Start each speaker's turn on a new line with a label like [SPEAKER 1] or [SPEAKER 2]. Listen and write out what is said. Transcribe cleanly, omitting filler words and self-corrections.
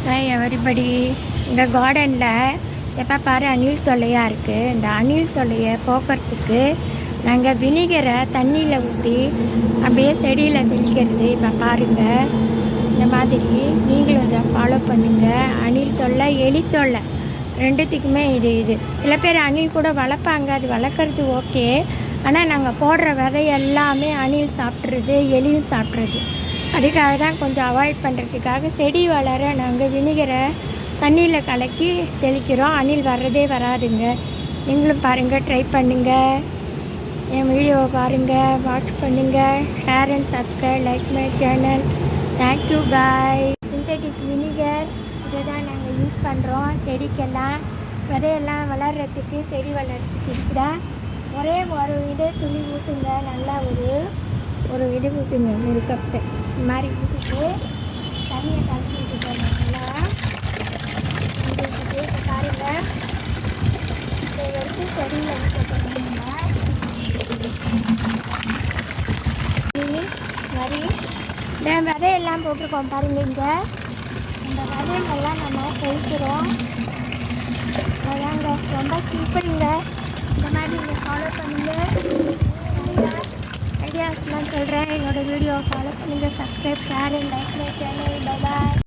[SPEAKER 1] Hi everybody. இந்த கார்டனில் எப்போ பாரு அணில் தொல்லையாக இருக்குது. இந்த அணில் தொல்லையை போக்குறதுக்கு நாங்கள் வினிகரை தண்ணியில் ஊற்றி அப்படியே செடியில் தெளிக்கிறது. இப்போ பாருங்கள், இந்த மாதிரி நீங்களும் இதை ஃபாலோ பண்ணுங்கள். அணில் தொல்லை, எலி தொல்லை ரெண்டுத்துக்குமே இது சில பேர் அணில் கூட வளர்ப்பாங்க, அது வளர்க்குறது ஓகே. ஆனால் நாங்கள் போடுற விதை எல்லாமே அணில் சாப்பிட்றது, எலியும் சாப்பிட்றது. அதுக்காக தான் கொஞ்சம் அவாய்ட் பண்ணுறதுக்காக செடி வளர நாங்கள் வினிகரை தண்ணியில் கலக்கி தெளிக்கிறோம். அணில் வர்றதே வராதுங்க. நீங்களும் பாருங்கள், ட்ரை பண்ணுங்கள். என் வீடியோவை பாருங்கள், வாட்ச் பண்ணுங்கள், share and subscribe, like my channel. Thank you bye. Synthetic vinegar இதை தான் நாங்கள் யூஸ் பண்ணுறோம் செடிக்கெல்லாம். விதையெல்லாம் வளர்கிறதுக்கு, செடி வளர்கிறதுக்கு இருக்குதா. ஒரே ஒரு துளி ஊற்றுங்க. நல்லா ஒரு ஊற்றுங்க, ஒரு கப்பு இந்த மாதிரி ஊற்றிட்டு தண்ணியை கலக்கி விட்டுட்டோம். நல்லா ஊற்றிட்டு இப்போ பாருங்கள், இதை எடுத்து செடியில் ஊற்றணும். மாதிரி இந்த விதையெல்லாம் போட்டிருக்கோம் பாருங்கள். இங்கே இந்த விதைகள்லாம் நம்ம தெளிக்கிறோம். அதாங்க ரொம்ப சிம்பிளுங்க. இந்த மாதிரி நீங்கள் ஃபாலோ பண்ணுங்கள். ஐடியாஸ்லாம் சொல்கிறேன். என்னோடய வீடியோ ஃபாலோ பண்ணுங்கள். Subscribe, share and like my channel. Bye bye.